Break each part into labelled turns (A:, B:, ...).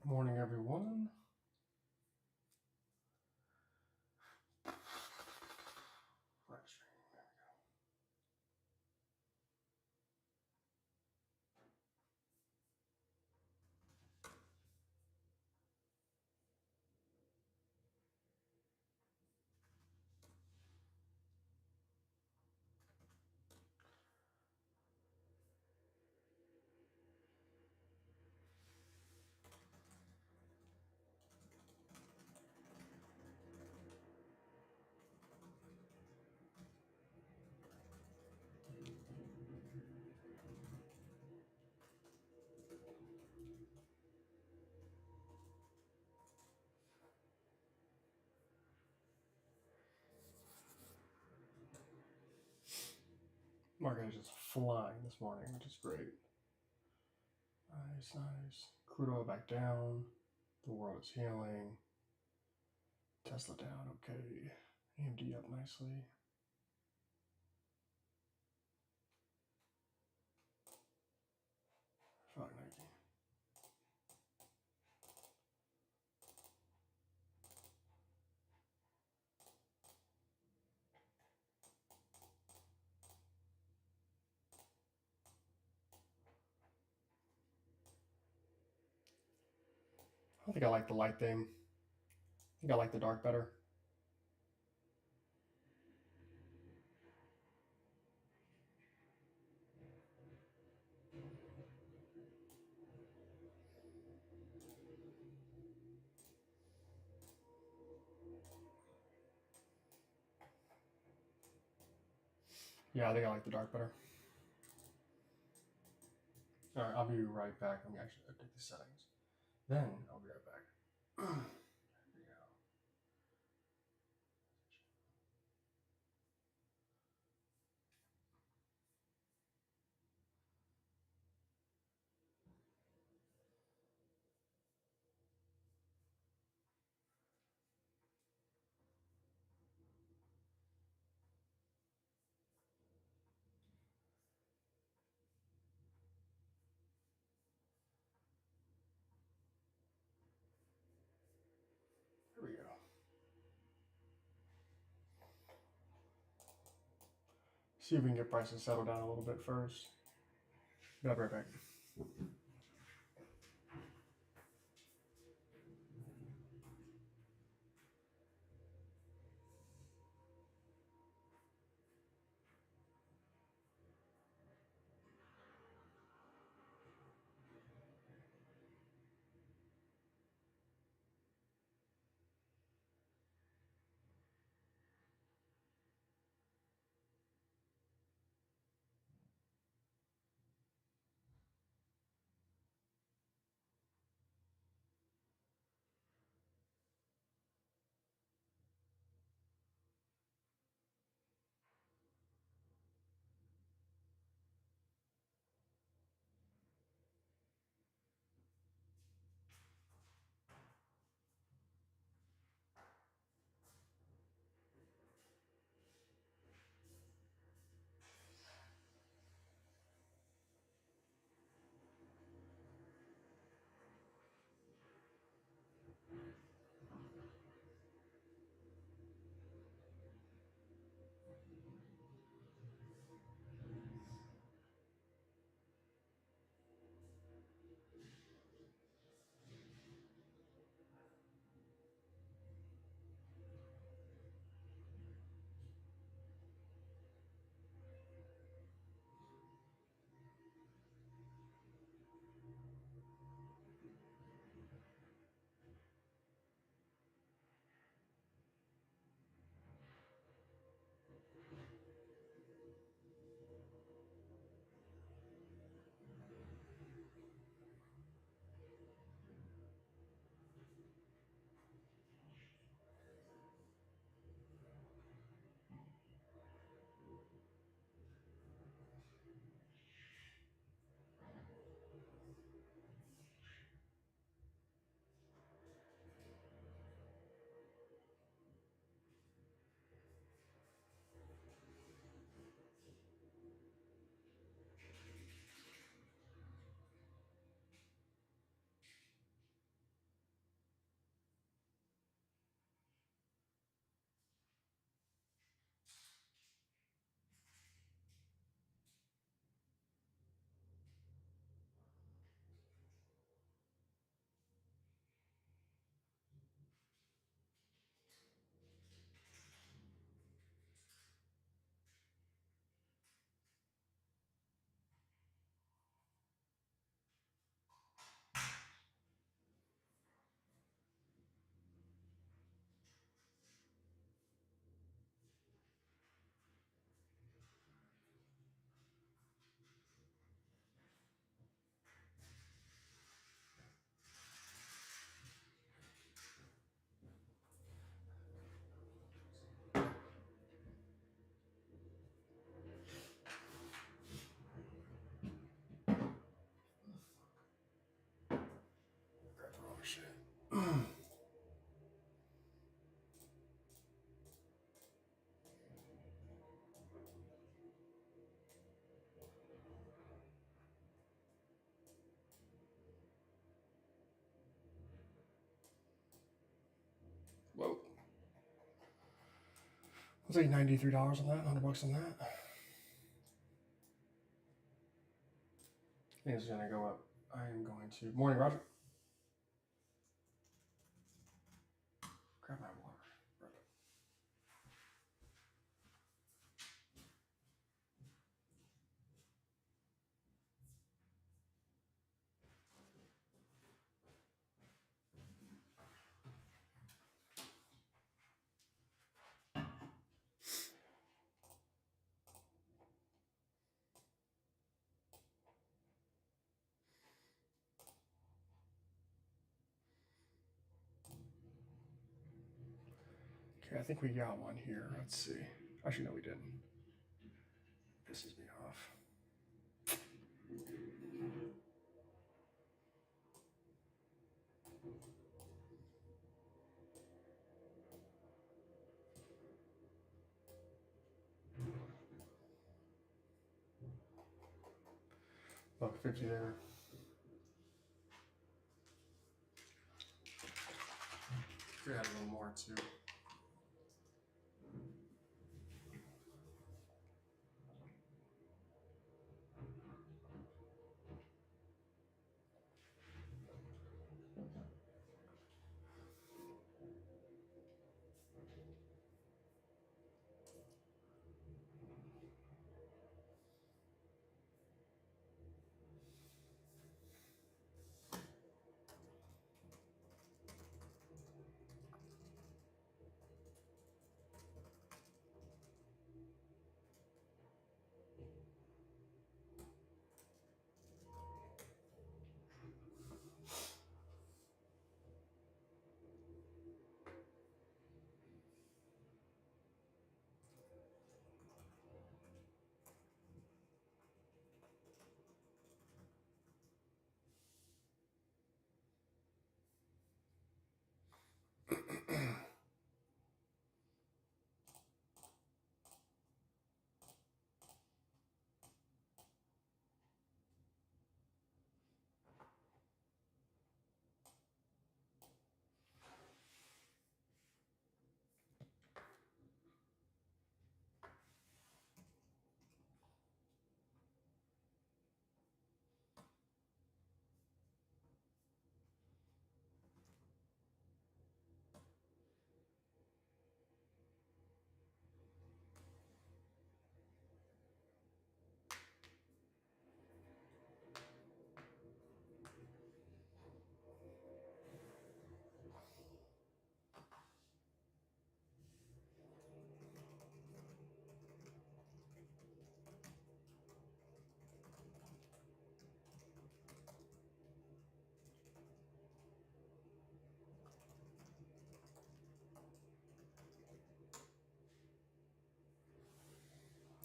A: Morning, everyone. Live stream. There we go. Market is just flying this morning, which is great. Nice. Crude oil back down. The world is healing. Tesla down, okay. AMD up nicely. Fuck Nike. I think I like the light theme. I think I like the dark better. Yeah, I think I like the dark better. All right, I'll be right back. Let me actually update the settings. Then I'll be right back. Here we go. See if we can get prices settled down a little bit first. Be right back. I'll take $93 on that, $100 on that. I think it's gonna go up. I am going to. Morning, Roger. Grab my water. Okay, I think we got one here. Let's see. Actually, no, we didn't. Pisses me off. $1.50 there. Could add a little more too.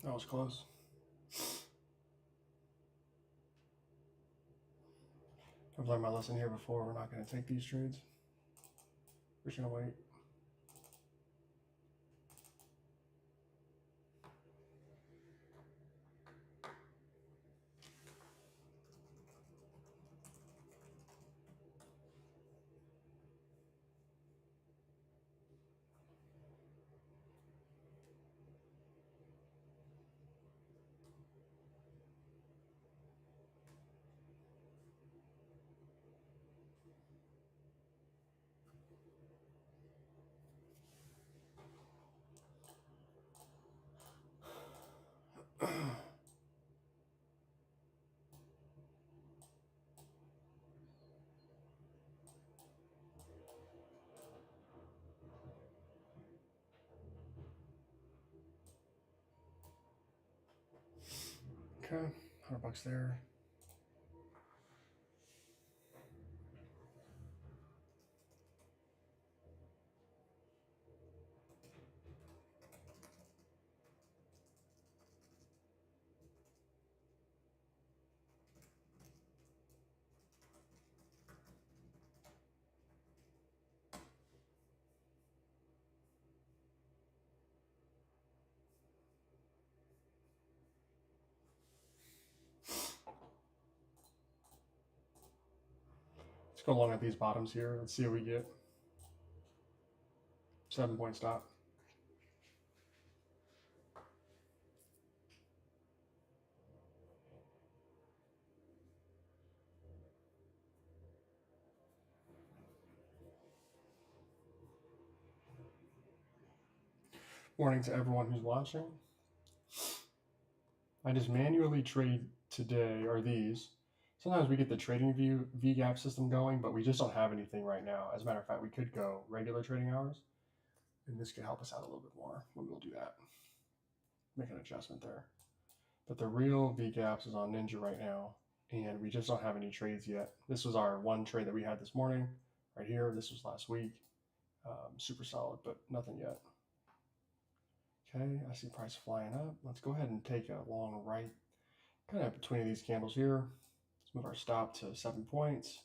A: That was close. I've learned my lesson here before. We're not going to take these trades. We're just going to wait. Okay, $100 there. Let's go long at these bottoms here. Let's see what we get. 7-point stop. Warning to everyone who's watching. I just manually trade today, or these. Sometimes we get the trading view VGAPS system going, but we just don't have anything right now. As a matter of fact, we could go regular trading hours, and this could help us out a little bit more. Maybe we'll do that. Make an adjustment there. But the real VGAPS is on Ninja right now, and we just don't have any trades yet. This was our one trade that we had this morning, right here. This was last week. Super solid, but nothing yet. Okay, I see price flying up. Let's go ahead and take a long right, kind of between these candles here. Let's move our stop to 7 points.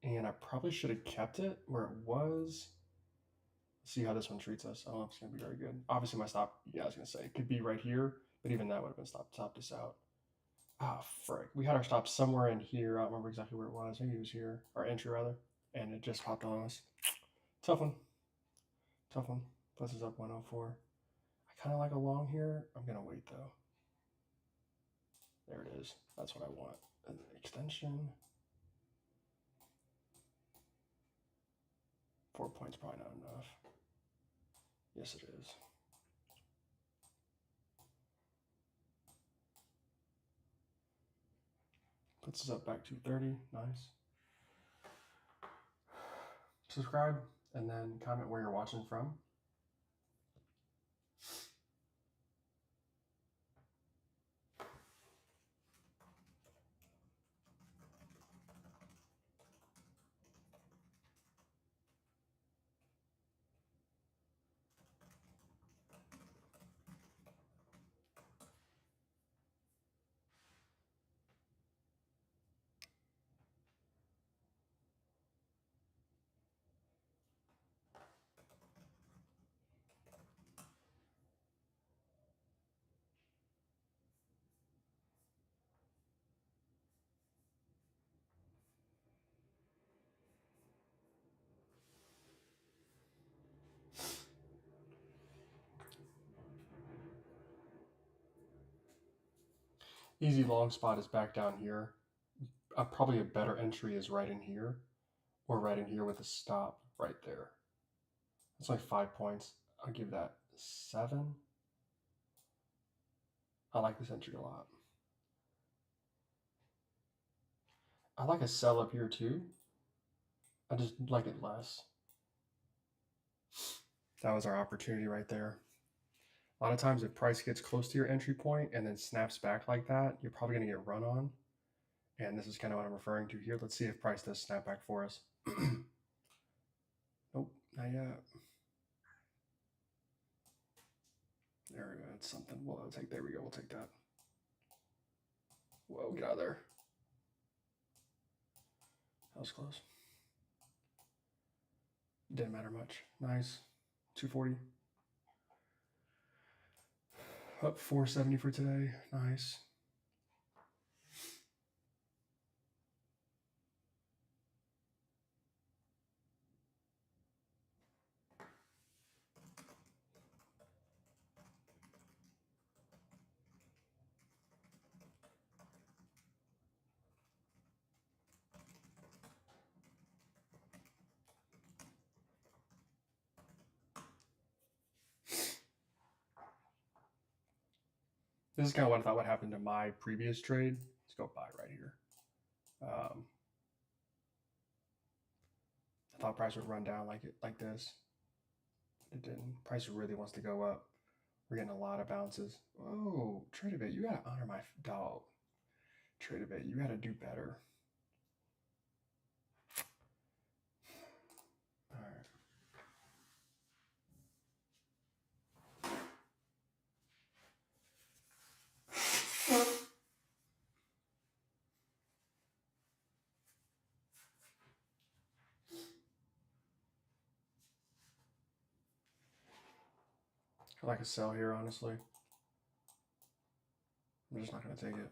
A: And I probably should have kept it where it was. Let's see how this one treats us. I don't know if it's going to be very good. Obviously, my stop, yeah, I was going to say, it could be right here, but even that would have been stopped us out. Ah, frick. We had our stop somewhere in here. I don't remember exactly where it was. Maybe it was here, our entry rather, and it just popped on us. Tough one. Tough one. Plus is up 104. I kind of like a long here. I'm going to wait though. There it is. That's what I want. An extension. 4 points probably not enough. Yes, it is. Puts us up back to 30. Nice. Subscribe and then comment where you're watching from. Easy long spot is back down here. Probably a better entry is right in here, or right in here with a stop right there. That's only 5 points. I'll give that 7. I like this entry a lot. I like a sell up here too. I just like it less. That was our opportunity right there. A lot of times if price gets close to your entry point and then snaps back like that, you're probably going to get run on. And this is kind of what I'm referring to here. Let's see if price does snap back for us. Nope, not yet. There we go. That's something. We'll take. There we go. We'll take that. Whoa, get out of there. That was close. Didn't matter much. Nice. 240. Up 470 for today. Nice. This is kind of what I thought would happen to my previous trade. Let's go buy right here. I thought price would run down like this. It didn't. Price really wants to go up. We're getting a lot of bounces. Oh, trade a bit. You gotta honor my dog. Trade a bit. You gotta do better. All right. I like a sell here, honestly. I'm just not going to take it.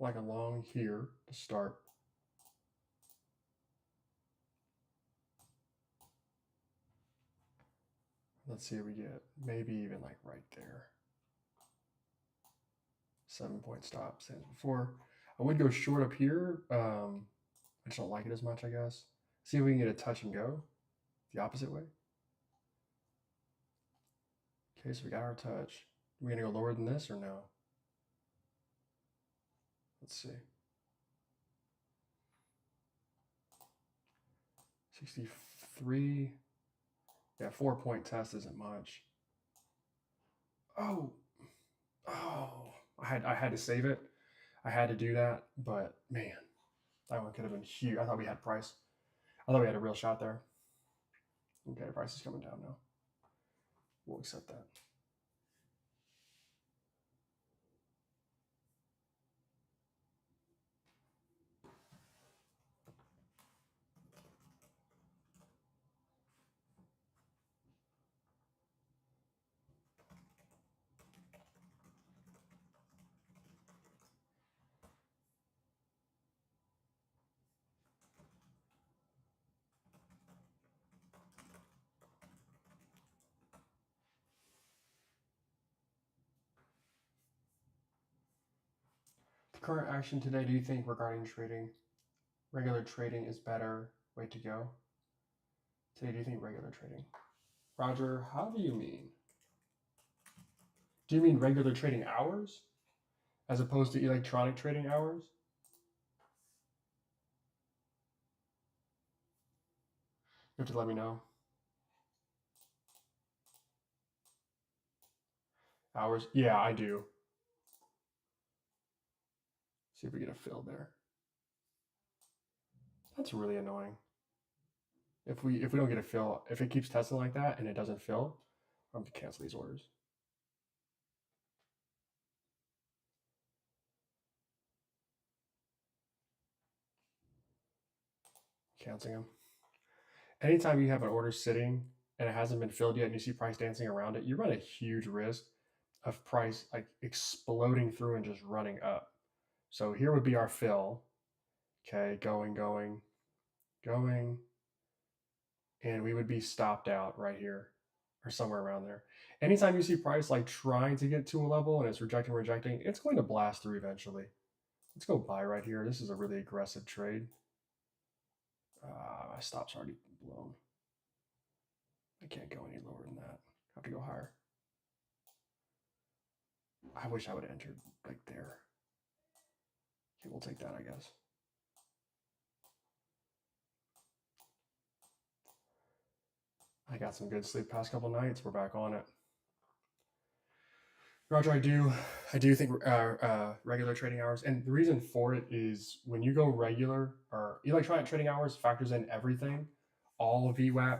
A: like along here to start. Let's see if we get maybe even like right there. 7-point stop, same as before. I would go short up here. I just don't like it as much, I guess. See if we can get a touch and go the opposite way. Okay, so we got our touch. Are we gonna go lower than this or no? Let's see. 63. Yeah, 4-point test isn't much. Oh, I had to save it. I had to do that, but man, that one could have been huge. I thought we had price. I thought we had a real shot there. Okay, price is coming down now. We'll accept that. The current action today, do you think regarding trading, regular trading is better way to go? Today, do you think regular trading? Roger, how do you mean? Do you mean regular trading hours as opposed to electronic trading hours? You have to let me know. Hours? Yeah, I do. See if we get a fill there. That's really annoying. If we don't get a fill, if it keeps testing like that and it doesn't fill, I'm going to cancel these orders. Canceling them. Anytime you have an order sitting and it hasn't been filled yet and you see price dancing around it, you run a huge risk of price like exploding through and just running up. So here would be our fill. Okay, going, and we would be stopped out right here or somewhere around there. Anytime you see price like trying to get to a level and it's rejecting, it's going to blast through eventually. Let's go buy right here. This is a really aggressive trade. My stop's already blown. I can't go any lower than that. I have to go higher. I wish I would have entered like there. Okay, we'll take that, I guess. I got some good sleep past couple nights. We're back on it. Roger, I do think regular trading hours, and the reason for it is when you go regular or electronic trading hours factors in everything, all VWAP,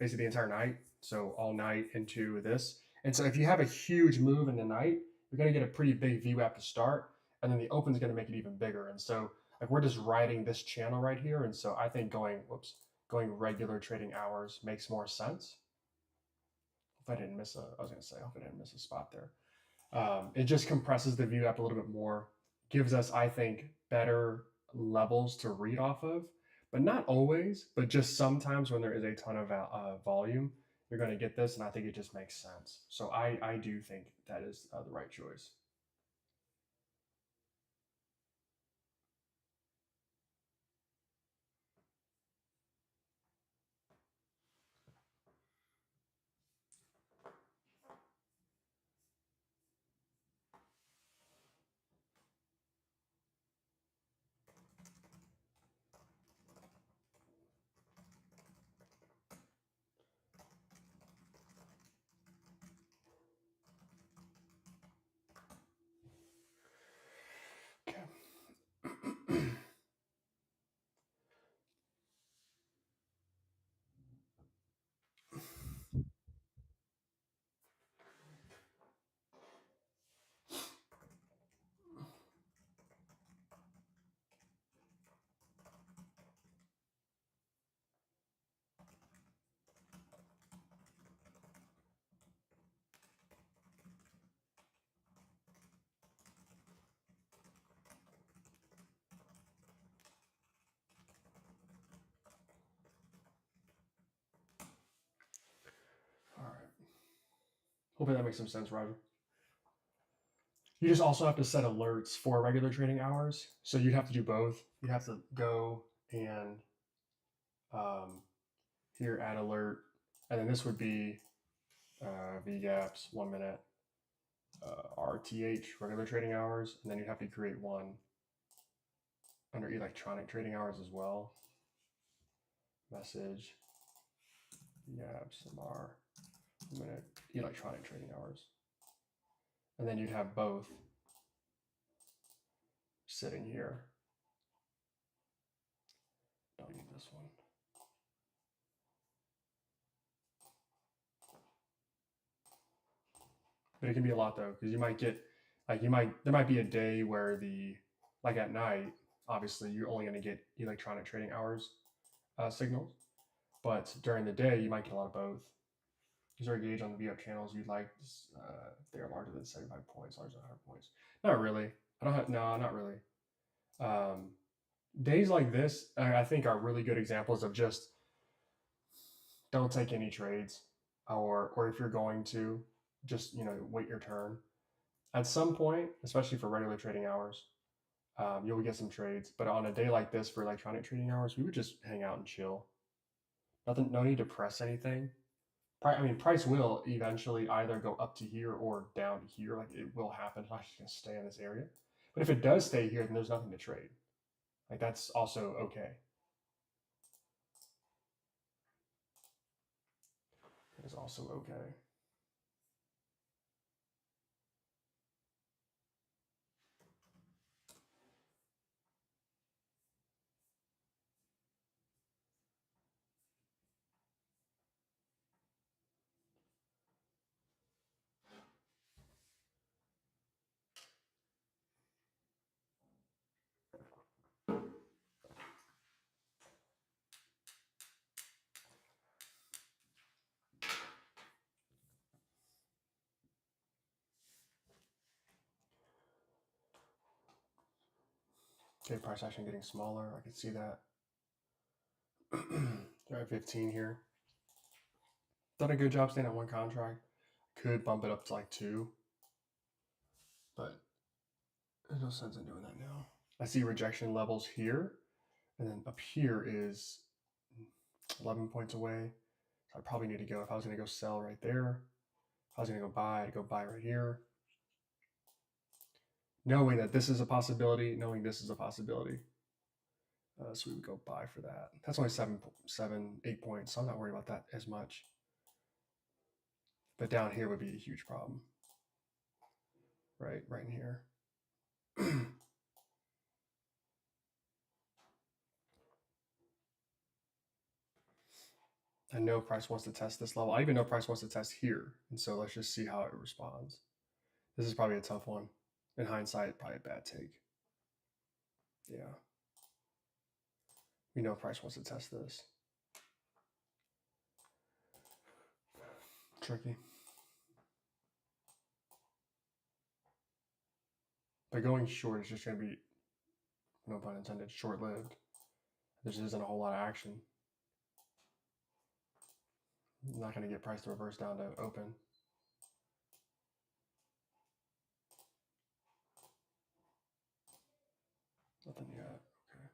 A: basically the entire night, so all night into this. And so if you have a huge move in the night, you're going to get a pretty big VWAP to start, and then the open is going to make it even bigger. And so like we're just riding this channel right here, and so I think going regular trading hours makes more sense. If I didn't miss I was going to say, I hope I didn't miss a spot there. It just compresses the view up a little bit more, gives us, I think, better levels to read off of, but not always, but just sometimes when there is a ton of volume, you're going to get this, and I think it just makes sense. So I do think that is the right choice. Hopefully that makes some sense, Roger. You just also have to set alerts for regular trading hours. So you have to do both. You have to go and here add alert, and then this would be VGAPS 1 minute, RTH regular trading hours, and then you have to create one under electronic trading hours as well. Message VGAPS MR 1 minute electronic trading hours, and then you'd have both sitting here. Don't need this one. But it can be a lot though, because you might get there might be a day where like at night, obviously you're only going to get electronic trading hours signals, but during the day you might get a lot of both. These are gauge on the VGAPS channels you'd like. They are larger than 75 points, larger than 100 points. Not really. Not really. Days like this, I think, are really good examples of just don't take any trades, or if you're going to, just wait your turn. At some point, especially for regular trading hours, you'll get some trades. But on a day like this for electronic trading hours, we would just hang out and chill. No need to press anything. I mean, price will eventually either go up to here or down to here. Like, it will happen. It's not just going to stay in this area. But if it does stay here, then there's nothing to trade. Like, that's also okay. It is also okay. Okay, price action getting smaller. I can see that. They're at 15 here. Done a good job staying at one contract. Could bump it up to like 2. But there's no sense in doing that now. I see rejection levels here. And then up here is 11 points away. So I probably need to go, if I was going to go sell right there, if I was going to go buy, I'd go buy right here. Knowing that this is a possibility, knowing this is a possibility. So we would go buy for that. That's only 8 points, so I'm not worried about that as much. But down here would be a huge problem. Right in here. I know price wants to test this level. I even know price wants to test here. And so let's just see how it responds. This is probably a tough one. In hindsight, probably a bad take. Yeah. We know price wants to test this. Tricky. But going short is just going to be, no pun intended, short-lived. There just isn't a whole lot of action. I'm not going to get price to reverse down to open. Nothing yet. Okay.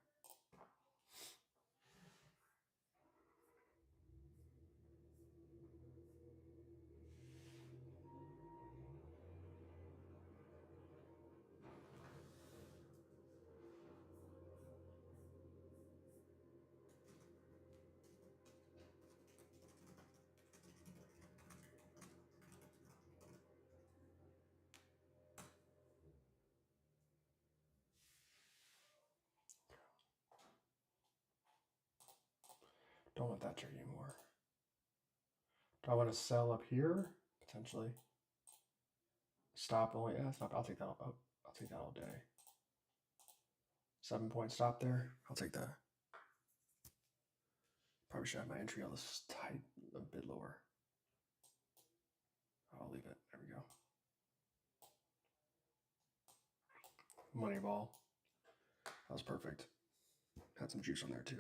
A: Don't want that trade anymore. Do I want to sell up here? Potentially. Stop only. Yeah, stop. I'll take that. I'll take that all day. 7 point stop there. I'll take that. Probably should have my entry on this tight a bit lower. I'll leave it. There we go. Money ball. That was perfect. Had some juice on there too.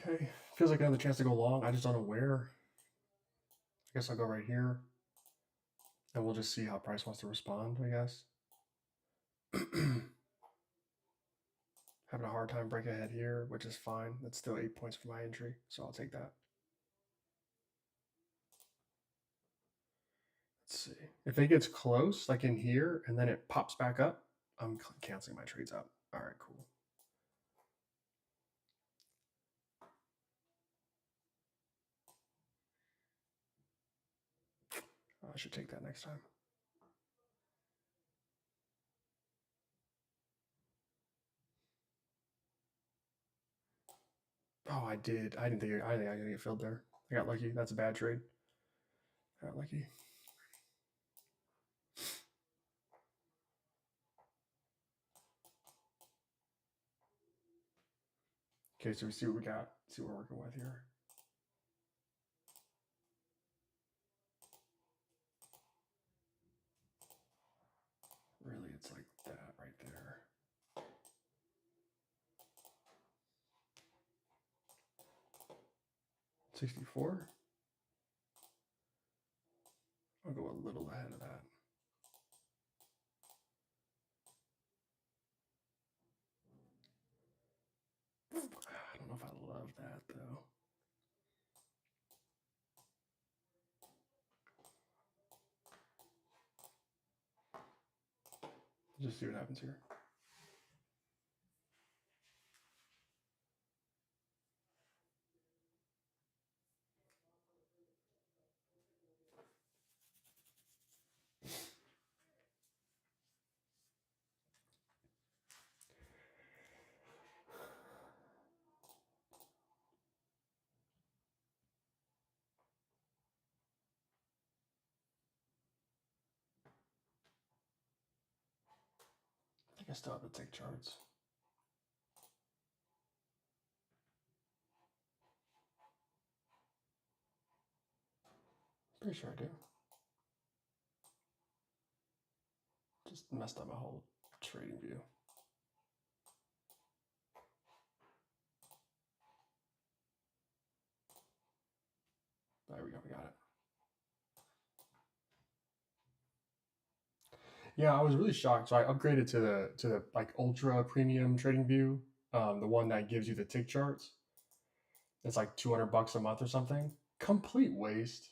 A: Okay, feels like another chance to go long. I just don't know where. I guess I'll go right here, and we'll just see how price wants to respond, I guess. Having a hard time breaking ahead here, which is fine. That's still 8 points for my entry, so I'll take that. Let's see. If it gets close, like in here, and then it pops back up, I'm canceling my trades out. All right, cool. I should take that next time. Oh, I did. I didn't think I was gonna get filled there. I got lucky. That's a bad trade. I got lucky. Okay, so we see what we got. See what we're working with here. Really, it's like that right there. $64. I'll go a little ahead of that. I don't know if I love that though. Just see what happens here. I think I still have the tick charts. Pretty sure I do. Just messed up my whole trading view. There we go, we got it. Yeah, I was really shocked. So I upgraded to the like ultra premium trading view, the one that gives you the tick charts. It's like $200 a month or something. Complete waste.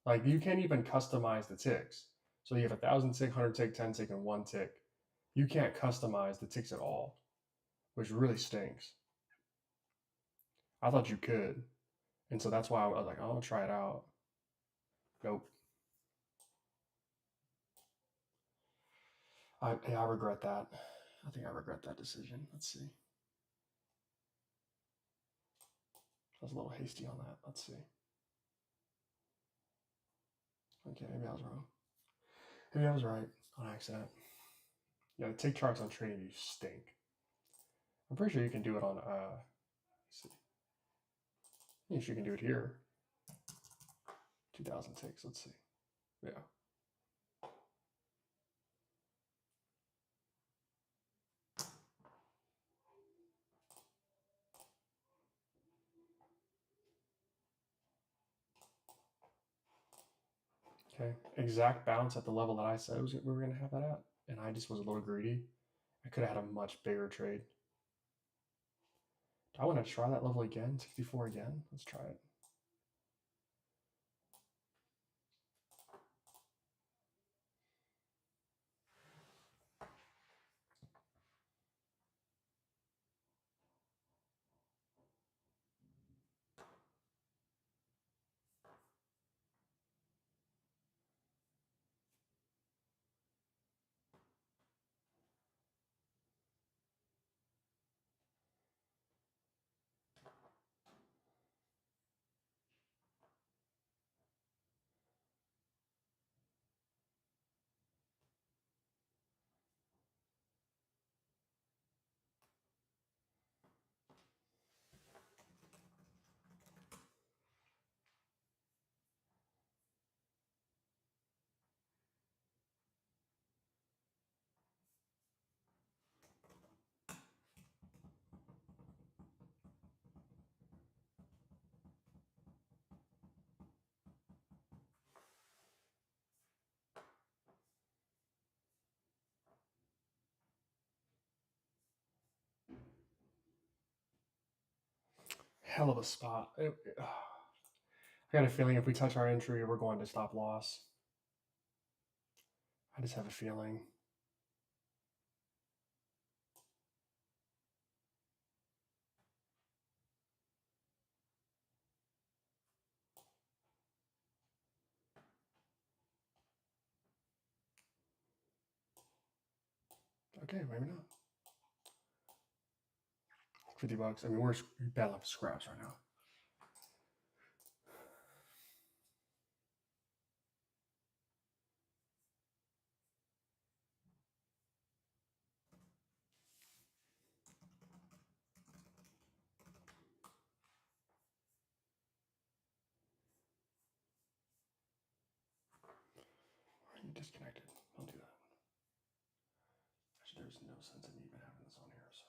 A: Like you can't even customize the ticks. So you have 1,000 tick, 100 tick, 10 tick, and 1 tick. You can't customize the ticks at all, which really stinks. I thought you could, and so that's why I was like, oh, I'll try it out. Nope. I regret that. I think I regret that decision. Let's see. I was a little hasty on that. Let's see. Okay, maybe I was wrong. Maybe I was right on accident. Yeah, the tick charts on TradingView stink. I'm pretty sure you can do it on. Let's see. If you can do it here. 2,000 ticks. Let's see. Yeah. Okay. Exact bounce at the level that I said we were going to have that at, and I just was a little greedy. I could have had a much bigger trade. Do I want to try that level again? 64 again? Let's try it. hell of a spot. I got a feeling if we touch our entry, we're going to stop loss. I just have a feeling. Okay, maybe not. $50. I mean, we're bad luck scraps right now. Are you disconnected? Don't do that. Actually, there's no sense in me even having this on here, so.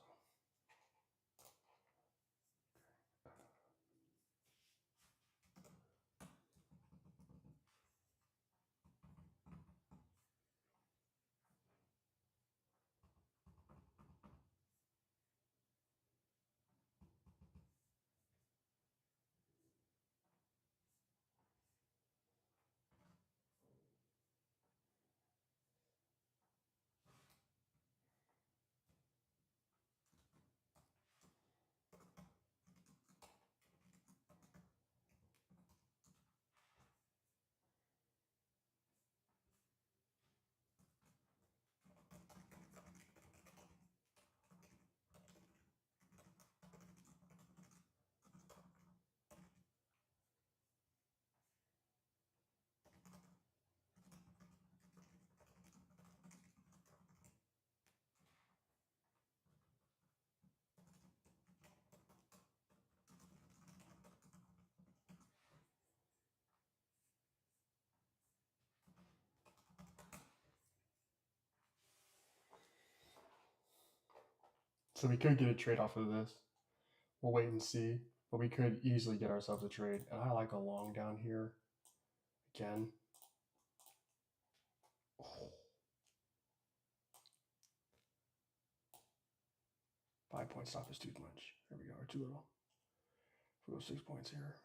A: So we could get a trade off of this. We'll wait and see, but we could easily get ourselves a trade. And I like a long down here again. 5-point stop is too much. There we go, or too little. We go 6 points here.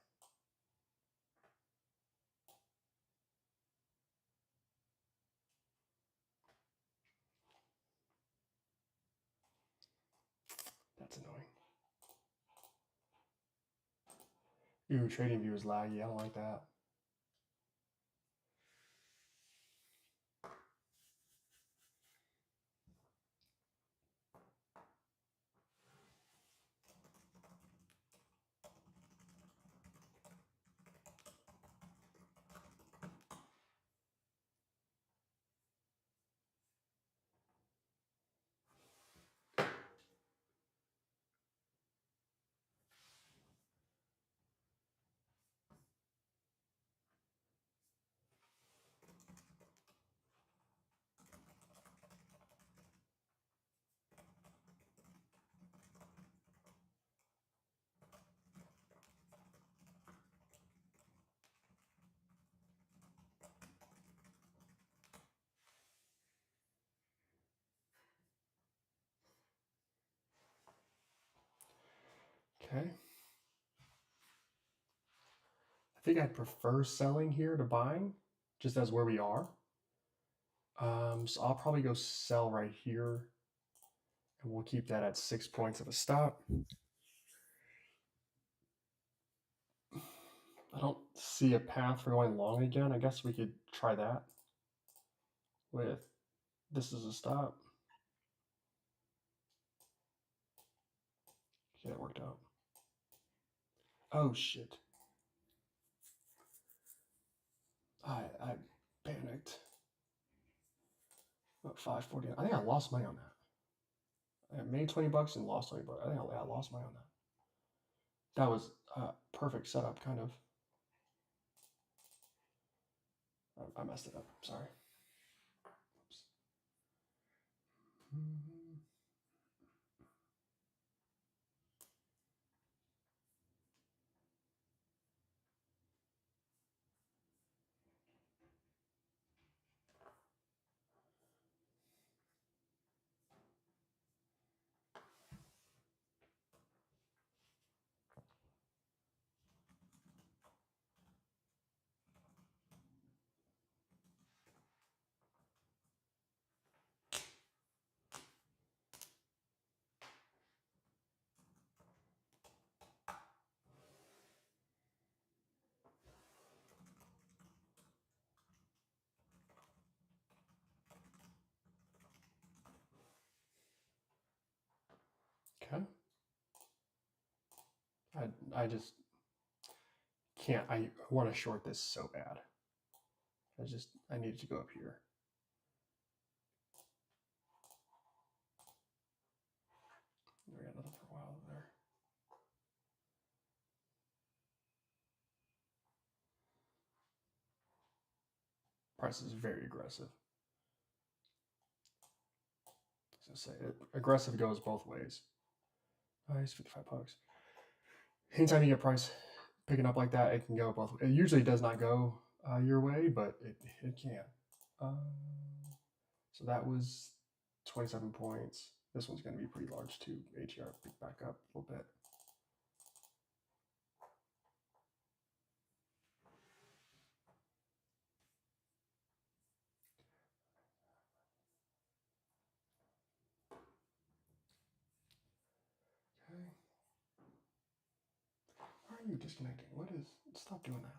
A: That's annoying. Ooh, trading view is laggy. I don't like that. Okay. I think I'd prefer selling here to buying, just as where we are. So I'll probably go sell right here, and we'll keep that at 6 points of a stop. I don't see a path for going long again. I guess we could try that with this is a stop. Okay, that worked out. Oh shit. I panicked. About 540. I think I lost money on that. I made $20 and lost $20. I think I lost money on that. That was a perfect setup, kind of. I messed it up. Sorry. Oops. Okay. I just can't. I want to short this so bad. I need it to go up here. We got nothing for a while there. Price is very aggressive. So say it, aggressive goes both ways. Nice, 55 bucks. Anytime you get price picking up like that, it can go both ways. It usually does not go your way, but it can. So that was 27 points. This one's going to be pretty large too. ATR pick back up a little bit. Okay. Why are you disconnecting? What is? Stop doing that.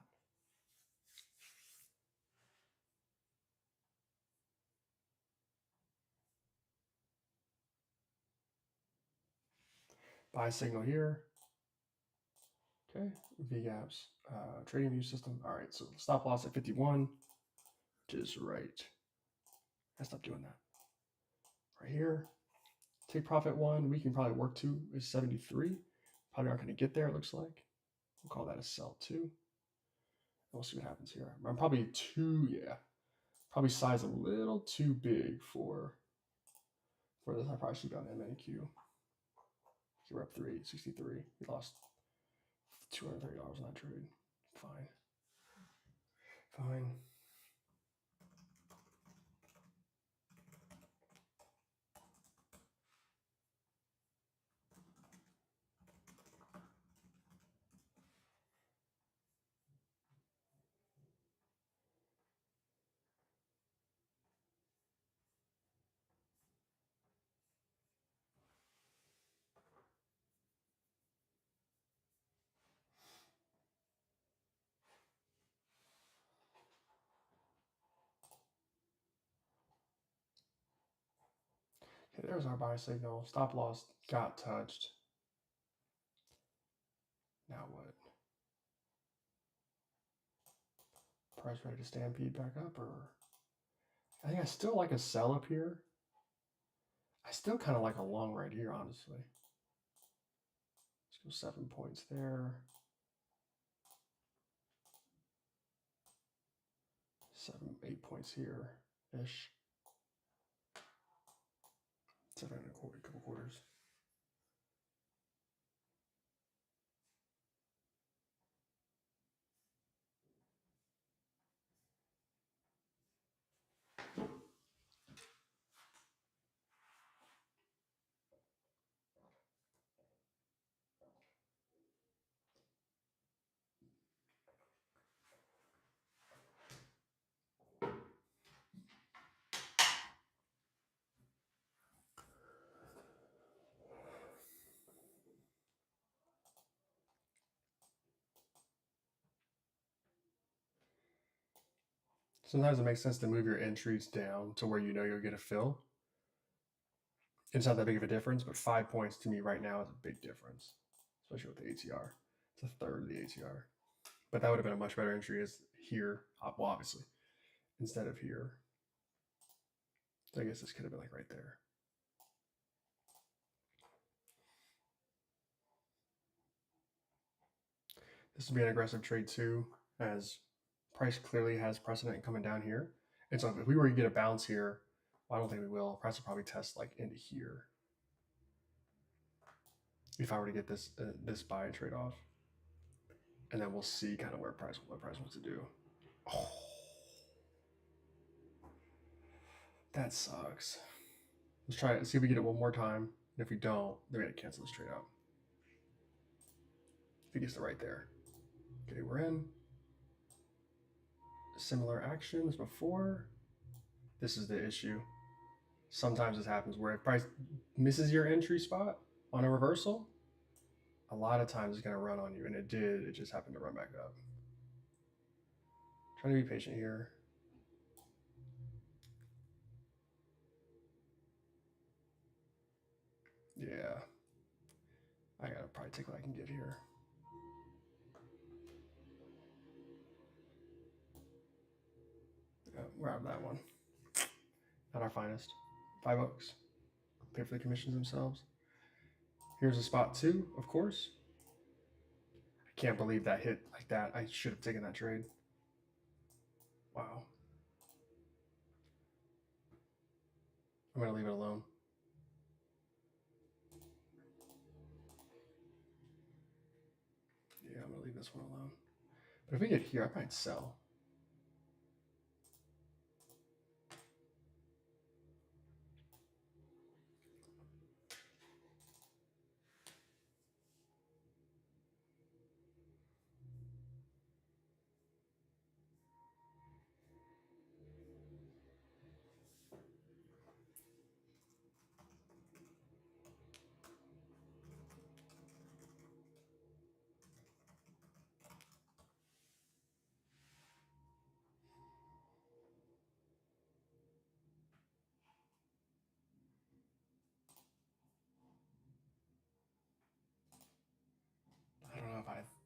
A: Buy signal here. Okay, VGAPS, trading view system. All right, so stop loss at 51, which is right. I stopped doing that. Right here, take profit 1. We can probably work 2 is 73. Probably aren't going to get there, it looks like. We'll call that a sell 2. And we'll see what happens here. I'm probably probably size a little too big for this. I probably should have done MNQ. We're up 363. We lost $230 on that trade. Fine. Fine. Okay, there's our buy signal. Stop loss got touched. Now what? Price ready to stampede back up, or I think I still like a sell up here. I still kind of like a long right here, honestly. Let's go 7 points there. 8 points here ish. 7 and a quarter, couple quarters. Sometimes it makes sense to move your entries down to where you know you'll get a fill. It's not that big of a difference, but 5 points to me right now is a big difference, especially with the ATR. It's a third of the ATR. But that would have been a much better entry as here, well, obviously, instead of here. So I guess this could have been like right there. This would be an aggressive trade too, as price clearly has precedent coming down here. And so if we were to get a bounce here, well, I don't think we will. Price will probably test like into here. If I were to get this this buy trade off, and then we'll see kind of what price wants to do. Oh, that sucks. Let's try it. See if we get it one more time. And if we don't, then we gotta cancel this trade out. If he gets the right there. Okay, we're in. Similar actions before. This is the issue. Sometimes this happens where if price misses your entry spot on a reversal, a lot of times it's going to run on you, and it did. It just happened to run back up. Try to be patient here. Yeah. I gotta probably take what I can get here. We're out of that one. Not our finest. $5. Pay for the commissions themselves. Here's a spot 2, of course. I can't believe that hit like that. I should have taken that trade. Wow. I'm going to leave it alone. Yeah, I'm going to leave this one alone. But if we get here, I might sell.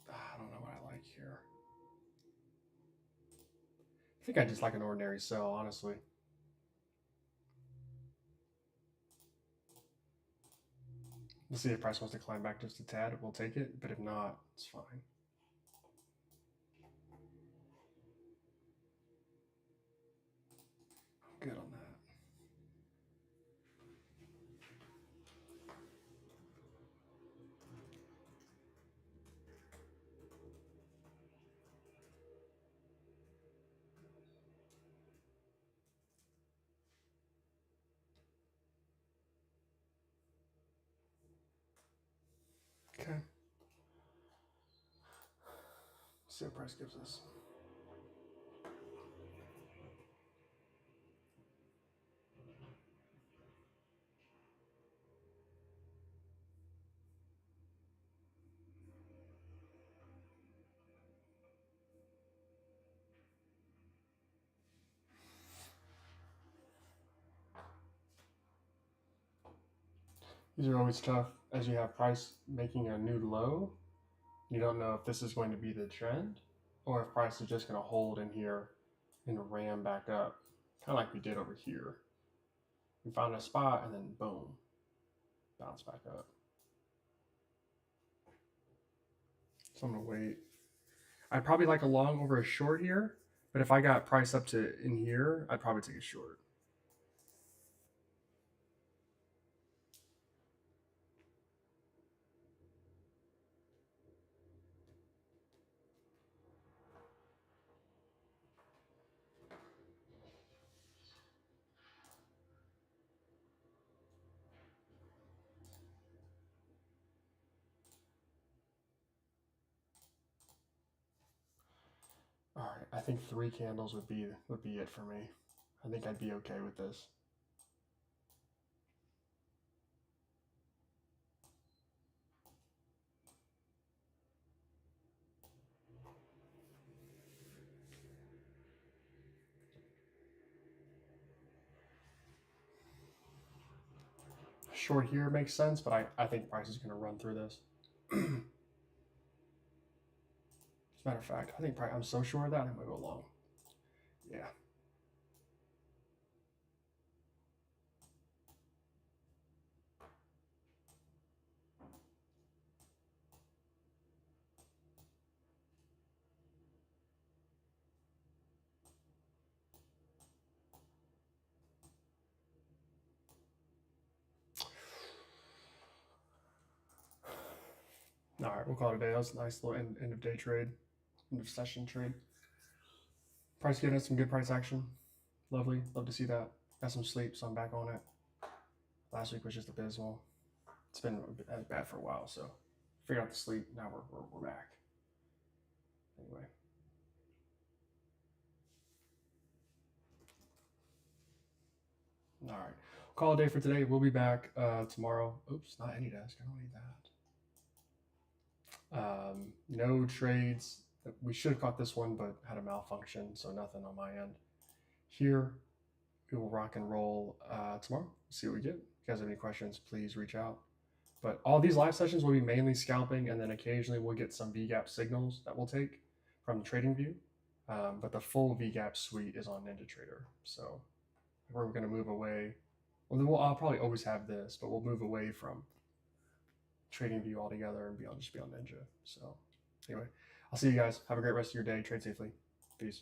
A: I don't know what I like here. I think I just like an ordinary sell, honestly. We'll see if price wants to climb back just a tad. We'll take it, but if not, it's fine. I'm good on that. Okay. See what price gives us. These are always tough as you have price making a new low. You don't know if this is going to be the trend or if price is just going to hold in here and ram back up, kind of like we did over here. We found a spot and then boom, bounce back up. So I'm going to wait. I'd probably like a long over a short here, but if I got price up to in here, I'd probably take a short. All right, I think 3 candles would be it for me. I think I'd be okay with this. Short here makes sense, but I think price is going to run through this. As a matter of fact, I think I'm so sure of that, I'm going to go long. Yeah. All right, we'll call it a day. That was a nice little end of day trade, end of session trade. Price giving us some good price action. Lovely. Love to see that. Got some sleep, so I'm back on it. Last week was just abysmal. It's been bad for a while, so figured out the sleep. Now we're back. Anyway. All right. Call it a day for today. We'll be back tomorrow. Oops, not any desk. I don't need that. No trades. We should have caught this one, but had a malfunction, so nothing on my end. Here, we will rock and roll tomorrow. See what we get. If you guys have any questions, please reach out. But all these live sessions will be mainly scalping, and then occasionally we'll get some VGAP signals that we'll take from TradingView. But the full VGAP suite is on NinjaTrader. So we're going to move away. Well, I'll probably always have this, but we'll move away from TradingView altogether and just be on Ninja. So anyway, I'll see you guys. Have a great rest of your day. Trade safely. Peace.